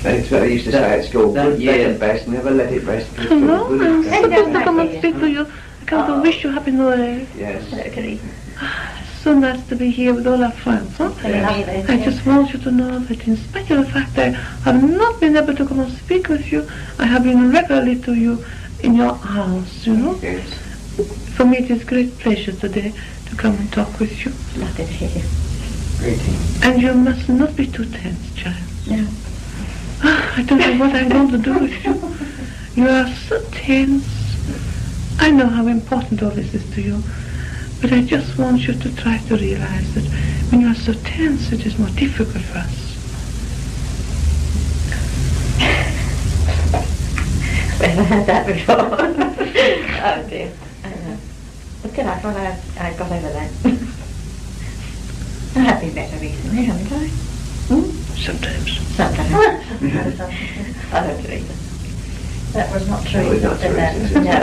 It's what I used to say at school, good year at best, never let it rest. No, I'm supposed to come and speak to you. I come to wish you happy New Year. Yes. Certainly. So nice to be here with all our friends, huh? Yes. I just want you to know that in spite of the fact that I have not been able to come and speak with you, I have been regularly to you in your house, you know? Yes. For me it is great pleasure today to come and talk with you. Lovely to hear you. Greetings. And you must not be too tense, child. No. I don't know what I'm going to do with you. You are so tense. I know how important all this is to you, but I just want you to try to realize that when you are so tense, it is more difficult for us. I've never had that before. Oh dear. I know. But good, I thought I got over that. I have been better recently, haven't I? Sometimes. Sometimes. I don't believe it. That was not true. No, not true, No.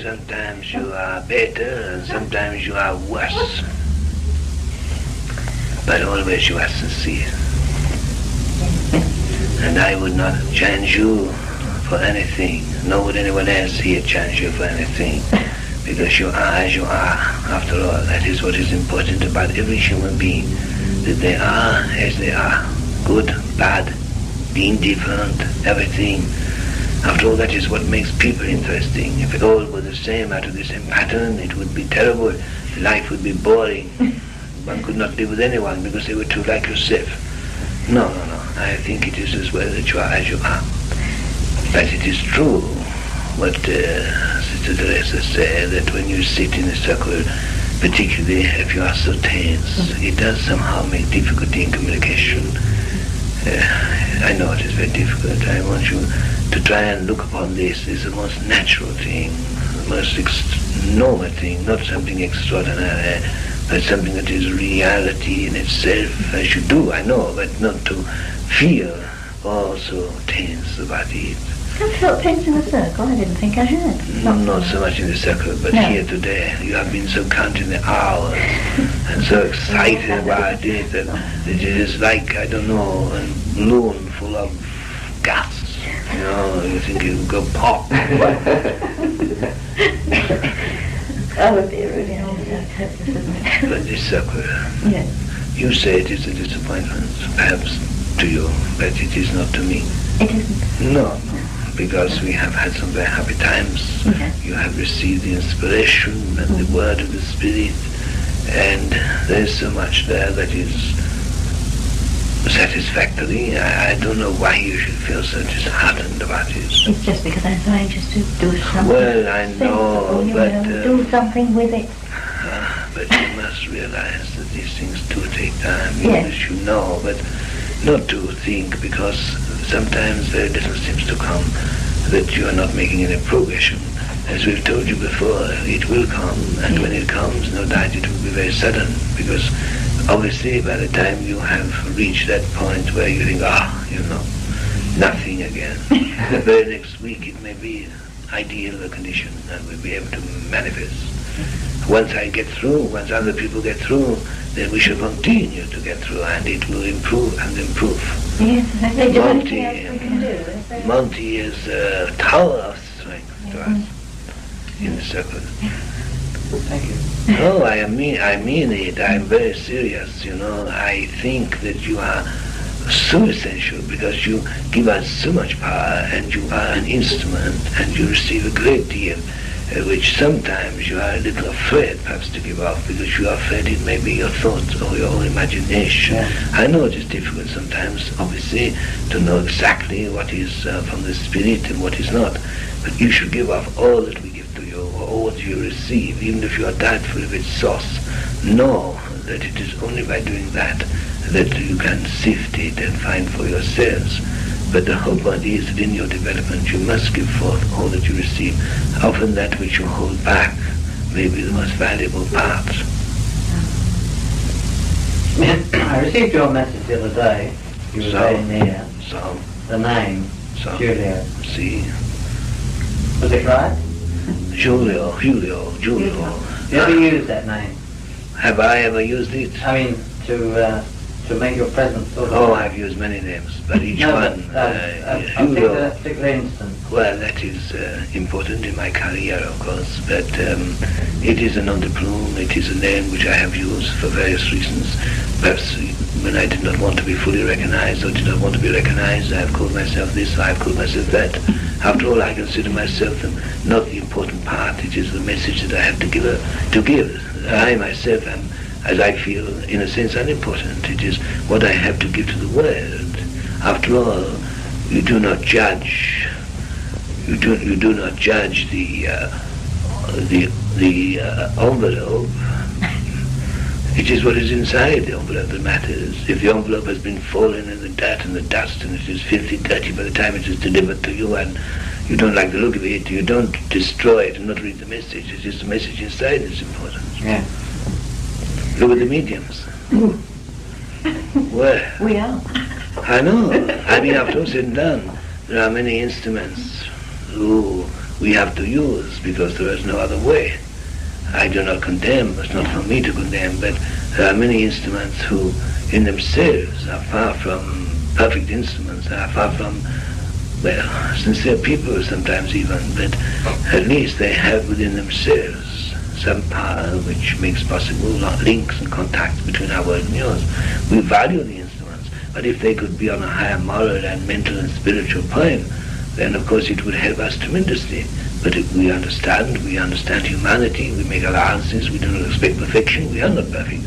Sometimes you are better and sometimes you are worse. But always you are sincere. And I would not change you for anything, nor would anyone else here change you for anything. Because you are as you are. After all, that is what is important about every human being. That they are as they are. Good, bad, indifferent, everything. After all, that is what makes people interesting. If it all were the same, out of the same pattern, it would be terrible. Life would be boring. One could not live with anyone because they were too like yourself. No. I think it is as well that you are as you are. But it is true what Sister Teresa said, that when you sit in a circle, particularly if you are so tense, it does somehow make difficulty in communication. I know it is very difficult. I want you to try and look upon this as the most natural thing, the most normal thing, not something extraordinary, but something that is reality in itself, as you do, I know, but not to feel also tense about it. I felt tense in the circle. I didn't think I had. Not so much in the circle, but here today. You have been so counting the hours and so excited about it that it is like, I don't know, a balloon full of gas. You know, you think it will go pop. Oh dear, really hopeless, isn't it? But this circle, Yes. you say it is a disappointment, perhaps to you, but it is not to me. It isn't. No, because we have had some very happy times. You have received the inspiration and the word of the Spirit, and there is so much there that is satisfactory. I don't know why you should feel so disheartened about it. It's just because I'm so anxious to do something. Well, I know, but do something with it. But you must realize that these things do take time, even Yes. as you know, but not to think, because sometimes very little seems to come, that you are not making any progression. As we've told you before, it will come, and when it comes, no doubt it will be very sudden, because obviously by the time you have reached that point where you think, nothing again, the very next week it may be ideal condition and we'll be able to manifest. Once I get through, once other people get through, then we shall continue to get through, and it will improve and improve. Yes, they do anything else we can do. Monty is a tower of strength to us in the circle. Thank you. No, I mean it. I'm very serious, you know. I think that you are so essential because you give us so much power, and you are an instrument, and you receive a great deal, which sometimes you are a little afraid perhaps to give up, because you are afraid it may be your thoughts or your own imagination. Yeah. I know it is difficult sometimes, obviously, to know exactly what is from the Spirit and what is not, but you should give up all that we give to you, or all that you receive, even if you are doubtful of its source. Know that it is only by doing that that you can sift it and find for yourselves. But the whole point is that in your development you must give forth all that you receive. Often that which you hold back may be the most valuable part. I received your message the other day. You were saying the name, Julio. See? Was it right? Julio. You ever use that name? Have I ever used it? I mean, to to make your presence sort of... Oh, I've used many names, but each one... I'll take a particular instance. Well, that is important in my career, of course, but it is an entrepreneur, it is a name which I have used for various reasons. Perhaps when I did not want to be fully recognized or did not want to be recognized, I have called myself this, I have called myself that. After all, I consider myself not the important part, it is the message that I have to give. I myself am, as I feel, in a sense unimportant. It is what I have to give to the world. After all, you do not judge. You do not judge the envelope. It is what is inside the envelope that matters. If the envelope has been fallen in the dirt and the dust and it is filthy dirty by the time it is delivered to you and you don't like the look of it, you don't destroy it and not read the message. It is the message inside that's important. Yeah. Look at the mediums. Well, We are. I know. I mean, after all said and done, there are many instruments who we have to use because there is no other way. I do not condemn, it's not for me to condemn, but there are many instruments who in themselves are far from perfect instruments, are far from, well, sincere people sometimes even, but at least they have within themselves some power which makes possible links and contacts between our world and yours. We value the instruments, but if they could be on a higher moral and mental and spiritual plane, then of course it would help us tremendously. But if we understand humanity, we make allowances, we do not expect perfection, we are not perfect.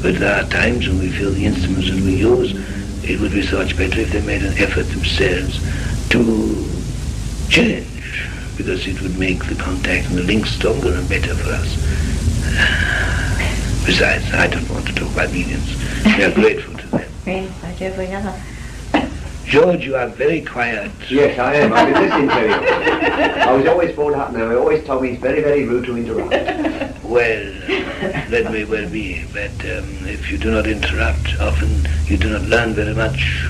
But there are times when we feel the instruments that we use, it would be so much better if they made an effort themselves to change, because it would make the contact and the link stronger and better for us. Besides, I don't want to talk about mediums. We are grateful to them. Yes, I do, we are. George, you are very quiet. Yes, I am. I've been listening to you. I was always brought up now. They always told me it's very, very rude to interrupt. Well, that may well be, but if you do not interrupt, often you do not learn very much.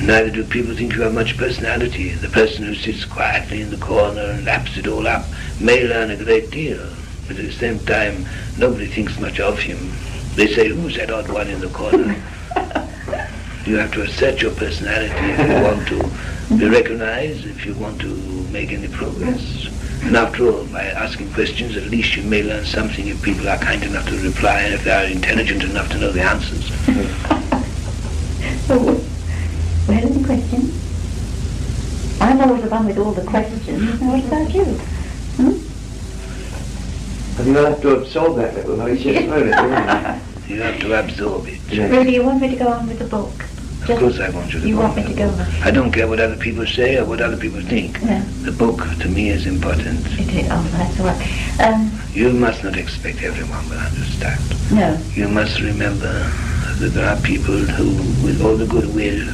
Neither do people think you have much personality. The person who sits quietly in the corner and laps it all up may learn a great deal, but at the same time, nobody thinks much of him. They say, who's that odd one in the corner? You have to assert your personality if you want to be recognized, if you want to make any progress. And after all, by asking questions, at least you may learn something if people are kind enough to reply and if they are intelligent enough to know the answers. Where are the questions? I'm always the one with all the questions. What about you? And you'll have to absorb that little, though. It's just thrown it, isn't it? You have to absorb it. Yeah. Rudy, you want me to go on with the book? Of course I want you to You go want on me with to the go book. on? I don't care what other people say or what other people think. No. The book, to me, is important. It is. Oh, that's all right. You must not expect everyone will understand. No. You must remember that there are people who, with all the goodwill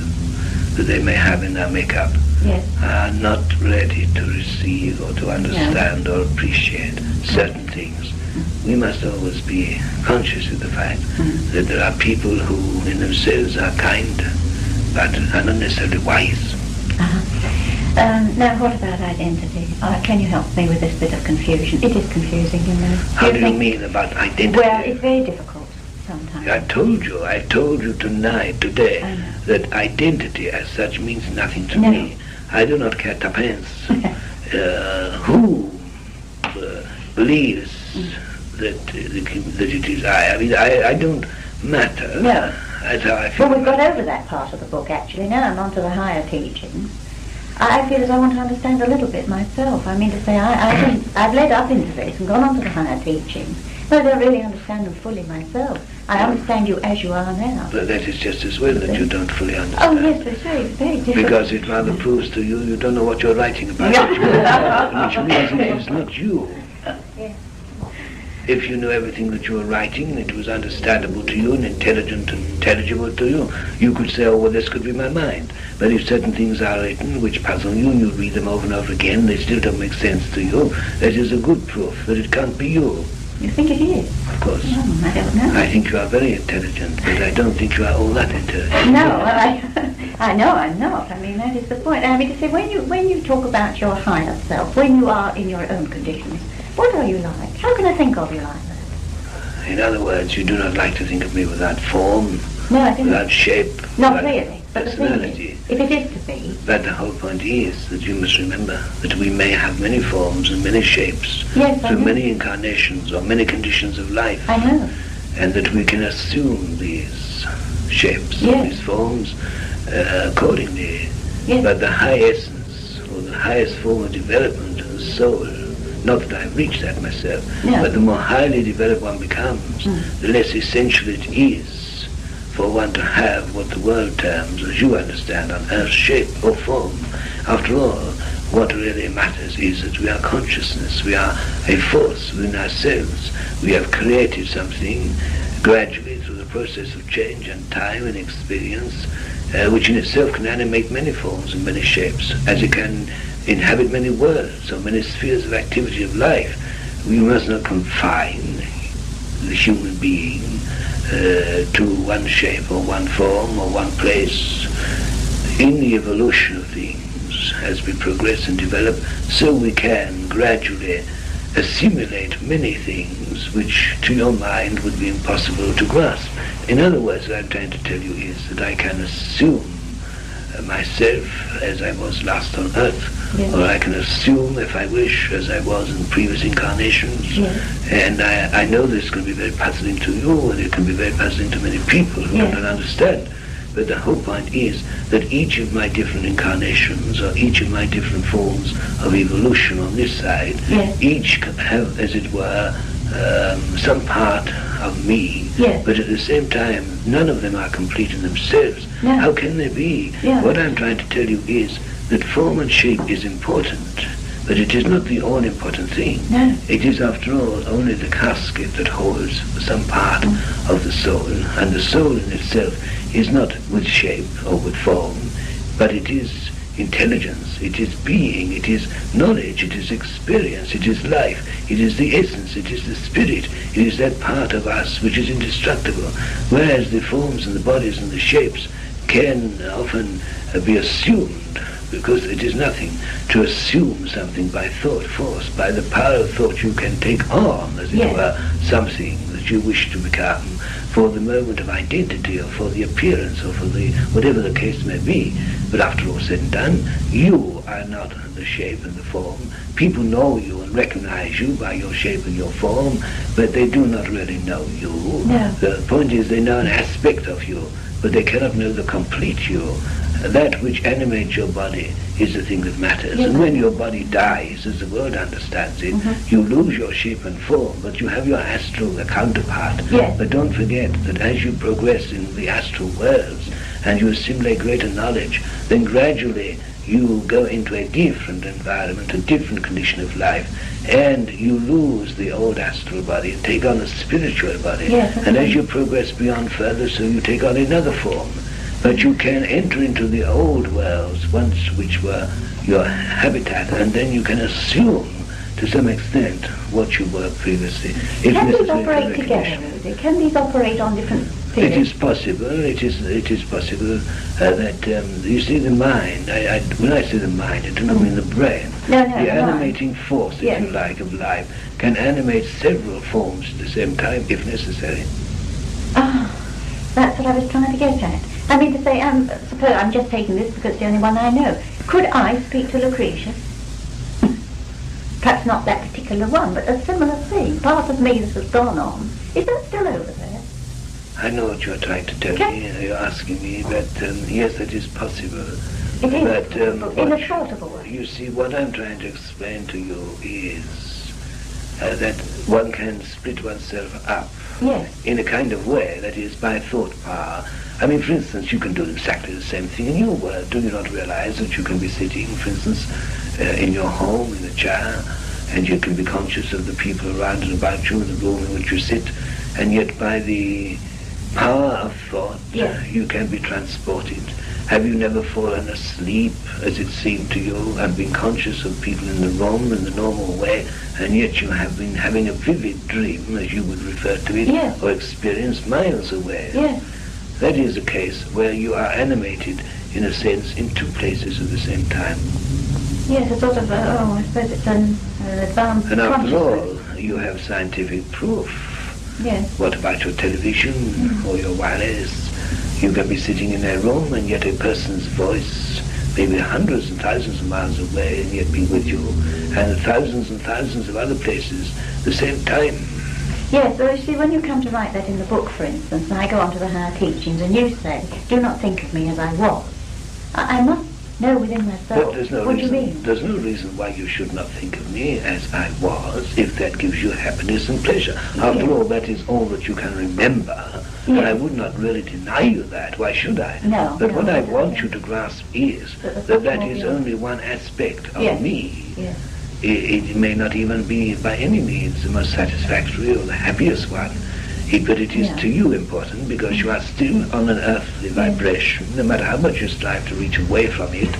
that they may have in their makeup, Yes. are not ready to receive or to understand or appreciate certain things. We must always be conscious of the fact that there are people who in themselves are kind but are not necessarily wise. Now, what about identity? Can you help me with this bit of confusion? It is confusing, you know. How do you mean about identity? Well, it's very difficult sometimes. I told you today, that identity as such means nothing to me. I do not care tuppence who believes that it is I. I mean, I don't matter. No. That's how I feel. Well, we've got over that part of the book, actually. Now I'm on to the higher teachings. I feel as I want to understand a little bit myself. I mean to say, I've led up into this and gone on to the higher teachings. But I don't really understand them fully myself. I understand you as you are now. But that is just as well that you don't fully understand. Oh, yes, it's very, very difficult. Because it rather proves to you you don't know what you're writing about, which means it is not you. Yes. If you knew everything that you were writing and it was understandable to you and intelligent and intelligible to you, you could say, oh, well, this could be my mind. But if certain things are written which puzzle you and you read them over and over again, they still don't make sense to you, that is a good proof that it can't be you. You think it is? Of course. Oh, I don't know. I think you are very intelligent, but I don't think you are all that intelligent. No, I know I'm not. I mean, that is the point. I mean, to say, when you talk about your higher self, when you are in your own conditions, what are you like? How can I think of you like that? In other words, you do not like to think of me without form, No, I didn't. without shape, Not without really. But the thing personality. is, if it is to be, But the whole point is that you must remember that we may have many forms and many shapes yes, I through know. many incarnations or many conditions of life, I know. and that we can assume these shapes, Yes. these forms accordingly. Yes. But the high essence, or the highest form of development of the soul, not that I've reached that myself, No. but the more highly developed one becomes, the less essential it is for one to have what the world terms, as you understand, on earth, shape or form. After all, what really matters is that we are consciousness, we are a force within ourselves. We have created something gradually through the process of change and time and experience, which in itself can animate many forms and many shapes, as it can inhabit many worlds or many spheres of activity of life. We must not confine the human being to one shape or one form or one place. In the evolution of things, as we progress and develop, so we can gradually assimilate many things which to your mind would be impossible to grasp. In other words, what I'm trying to tell you is that I can assume myself as I was last on earth, Yes. or I can assume, if I wish, as I was in previous incarnations. Yes. And I know this can be very puzzling to you, and it can be very puzzling to many people who Yes. don't understand. But the whole point is that each of my different incarnations, or each of my different forms of evolution on this side, Yes. each have, as it were, some part of me, Yes. but at the same time, none of them are complete in themselves. No. How can they be? Yeah. What I'm trying to tell you is that form and shape is important, but it is not the all-important thing. No. It is, after all, only the casket that holds some part of the soul, and the soul in itself is not with shape or with form, but it is intelligence, it is being, it is knowledge, it is experience, it is life, it is the essence, it is the spirit, it is that part of us which is indestructible, whereas the forms and the bodies and the shapes can often be assumed, because it is nothing to assume something by thought force. By the power of thought you can take on, as it Yes. were, something that you wish to become for the moment of identity, or for the appearance, or for the whatever the case may be. But after all said and done, you are not the shape and the form. People know you and recognize you by your shape and your form, but they do not really know you. No. The point is they know an aspect of you, but they cannot know the complete you. That which animates your body is the thing that matters. Yes. And when your body dies, as the world understands it, you lose your shape and form, but you have your astral counterpart. Yes. But don't forget that as you progress in the astral worlds and you assimilate greater knowledge, then gradually you go into a different environment, a different condition of life, and you lose the old astral body and take on a spiritual body. Yes, and as you progress beyond further, so you take on another form. But you can enter into the old worlds once, which were your habitat, and then you can assume to some extent what you were previously. If Can these necessary for operate together, recognition. Rudy? Can these operate on different It feelings? is possible. It is possible that you see the mind. When I say the mind, I do not mean the brain. No, The the mind. animating force, if Yes. you like, of life can animate several forms at the same time, if necessary. Ah, that's what I was trying to get at. I mean to say, suppose I'm just taking this because it's the only one I know. Could I speak to Lucretia? Perhaps not that particular one, but a similar thing. Part of me that has gone on. Is that still over there? I know what you're trying to tell Okay. me. You're asking me, but yes, it is possible. It is But possible, in a sort of a way. you see, what I'm trying to explain to you is that one can split oneself up Yes. in a kind of way that is by thought power. I mean, for instance, you can do exactly the same thing in your world. Do you not realize that you can be sitting, for instance, in your home, in a chair, and you can be conscious of the people around and about you in the room in which you sit, and yet by the power of thought, Yes. you can be transported. Have you never fallen asleep, as it seemed to you, and been conscious of people in the room in the normal way, and yet you have been having a vivid dream, as you would refer to it, Yes. or experience miles away? Yes. That is a case where you are animated, in a sense, in two places at the same time. Yes, a sort of, I suppose it's an advanced And after consciousness. all, you have scientific proof. Yes. What about your television or your wireless? You can be sitting in a room and yet a person's voice, maybe hundreds and thousands of miles away, and yet be with you, and thousands of other places the same time. Yes, well, you see, when you come to write that in the book, for instance, and I go on to the higher teachings, and you say, do not think of me as I was, I must know within myself what you mean. There's no reason why you should not think of me as I was, if that gives you happiness and pleasure. After all, that is all that you can remember. Yes. And I would not really deny you that. Why should I? No. But what I want you to grasp is that is only one aspect of me. Yes. It may not even be by any means the most satisfactory or the happiest one, but it is to you important because you are still on an earthly vibration. No matter how much you strive to reach away from it,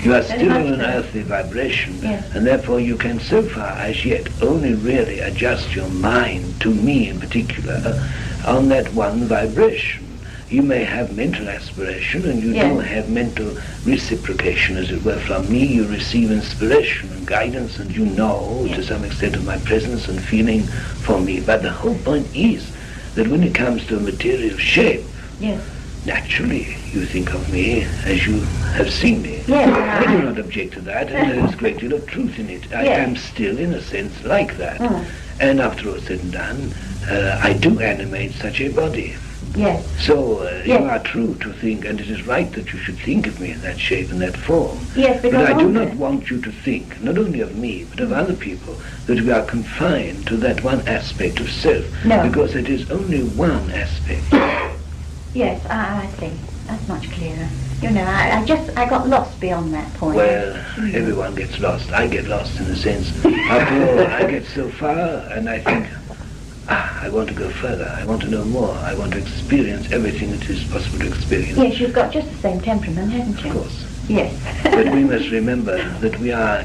you are still on an earthly vibration, and therefore you can so far as yet only really adjust your mind to me in particular on that one vibration. You may have mental aspiration, and you do have mental reciprocation, as it were. From me you receive inspiration and guidance, and you know to some extent of my presence and feeling for me. But the whole point is that when it comes to a material shape, naturally you think of me as you have seen me. I do not object to that, and there is a great deal of truth in it. I am still, in a sense, like that. And after all said and done, I do animate such a body. Yes. So you are true to think, and it is right that you should think of me in that shape and that form. Yes, but I do not want you to think, not only of me, but of other people, that we are confined to that one aspect of self. No. Because it is only one aspect. Yes, I see. That's much clearer. You know, I got lost beyond that point. Well, everyone gets lost. I get lost in a sense. After all, I get so far, and I think, I want to go further. I want to know more. I want to experience everything that is possible to experience. Yes, you've got just the same temperament, haven't you? Of course. Yes. But we must remember that we are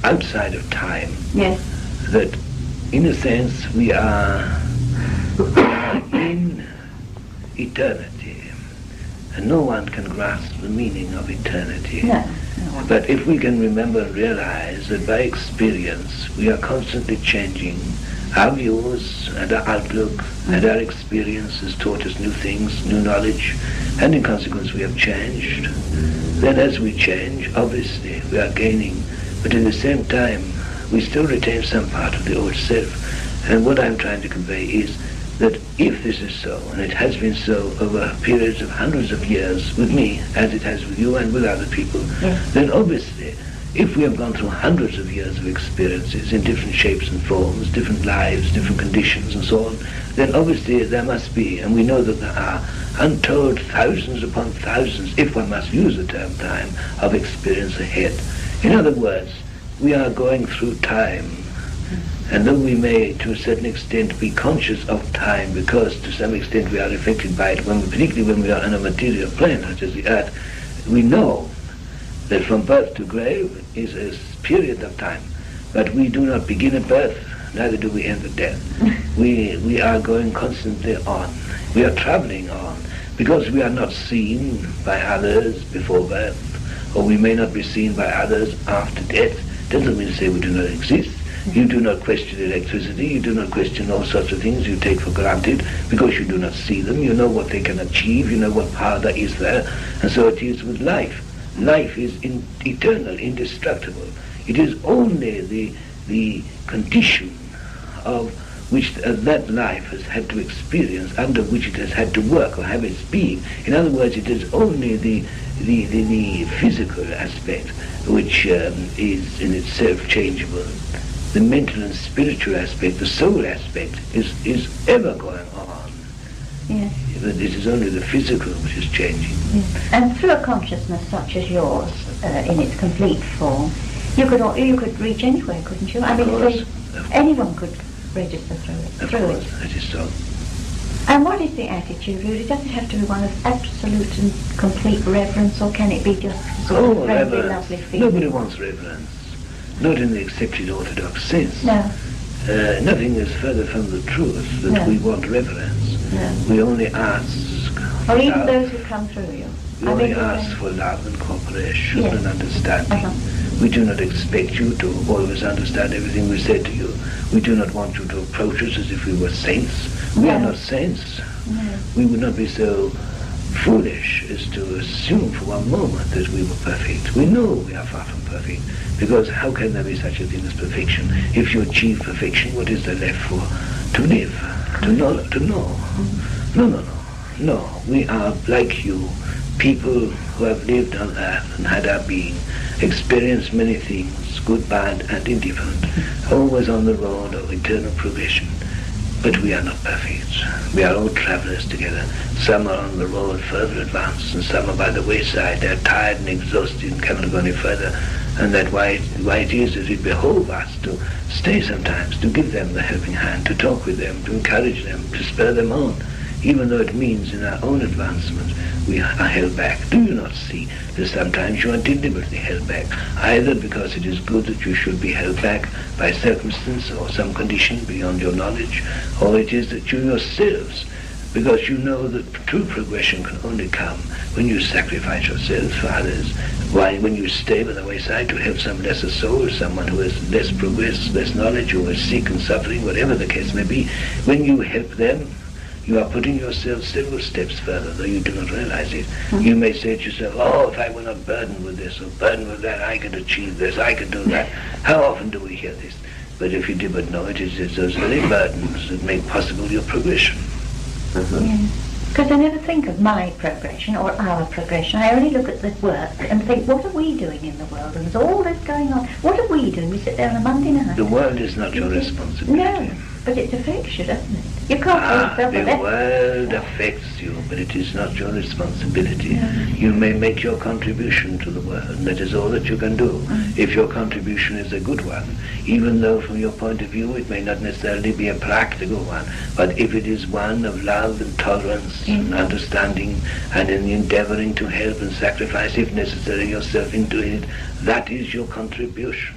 outside of time. Yes. That, in a sense, we are in eternity. And no one can grasp the meaning of eternity. No. But if we can remember and realize that by experience we are constantly changing, our views and our outlook and our experience has taught us new things, new knowledge, and in consequence we have changed. Then as we change, obviously we are gaining, but at the same time we still retain some part of the old self. And what I'm trying to convey is that if this is so, and it has been so over periods of hundreds of years with me, as it has with you and with other people, then obviously if we have gone through hundreds of years of experiences in different shapes and forms, different lives, different conditions and so on, then obviously there must be, and we know that there are, untold thousands upon thousands, if one must use the term time, of experience ahead. In other words, we are going through time, and though we may to a certain extent be conscious of time because to some extent we are affected by it, particularly when we are on a material plane such as the earth, we know that from birth to grave is a period of time, but we do not begin at birth, neither do we end at death. We are going constantly on. We are traveling on, because we are not seen by others before birth, or we may not be seen by others after death. Doesn't mean to say we do not exist. You do not question electricity, you do not question all sorts of things you take for granted, because you do not see them, you know what they can achieve, you know what power there is there, and so it is with life. Life is eternal, indestructible. It is only the condition of which that life has had to experience, under which it has had to work or have its being. In other words, it is only the physical aspect which is in itself changeable. The mental and spiritual aspect, the soul aspect, is ever going on. Yes. But it is only the physical which is changing. Yes. And through a consciousness such as yours, in its complete form, you could reach anywhere, couldn't you? I mean, anyone could register through it. Of course, that is so. And what is the attitude, really? Does it have to be one of absolute and complete reverence, or can it be just sort of friendly, lovely feeling? Nobody wants reverence. Not in the accepted orthodox sense. No. Nothing is further from the truth that we want reverence. No. We only ask for or even love. Those who come through you. We only ask for love and cooperation and understanding. We do not expect you to always understand everything we say to you. We do not want you to approach us as if we were saints. We are not saints. No. We would not be so foolish is to assume for one moment that we were perfect. We know we are far from perfect, because how can there be such a thing as perfection? If you achieve perfection, what is there left for? To live, to know, to know. No, we are like you, people who have lived on earth and had our being, experienced many things, good, bad, and indifferent, always on the road of eternal progression. But we are not perfect. We are all travelers together. Some are on the road further advanced, and some are by the wayside. They are tired and exhausted and cannot go any further. And that's why it is that it behoves us to stay sometimes, to give them the helping hand, to talk with them, to encourage them, to spur them on, even though it means in our own advancement we are held back. Do you not see that sometimes you are deliberately held back, either because it is good that you should be held back by circumstance or some condition beyond your knowledge, or it is that you yourselves, because you know that true progression can only come when you sacrifice yourselves for others, when you stay by the wayside to help some lesser soul, someone who has less progress, less knowledge, who is sick and suffering, whatever the case may be. When you help them, you are putting yourself several steps further, though you do not realize it. You may say to yourself, oh, if I were not burdened with this or burdened with that, I could achieve this, I could do that. How often do we hear this? But if you did but know it, it's those very burdens that make possible your progression. Because I never think of my progression or our progression. I only look at the work and think, what are we doing in the world? And there's all this going on. What are we doing? We sit there on a Monday night. The world is not your responsibility. No, but it affects you, doesn't it? You can't hold yourself the world affects you, but it is not your responsibility. You may make your contribution to the world, and that is all that you can do. If your contribution is a good one, even though from your point of view it may not necessarily be a practical one, but if it is one of love and tolerance and understanding, and in endeavoring to help and sacrifice, if necessary, yourself in doing it, that is your contribution.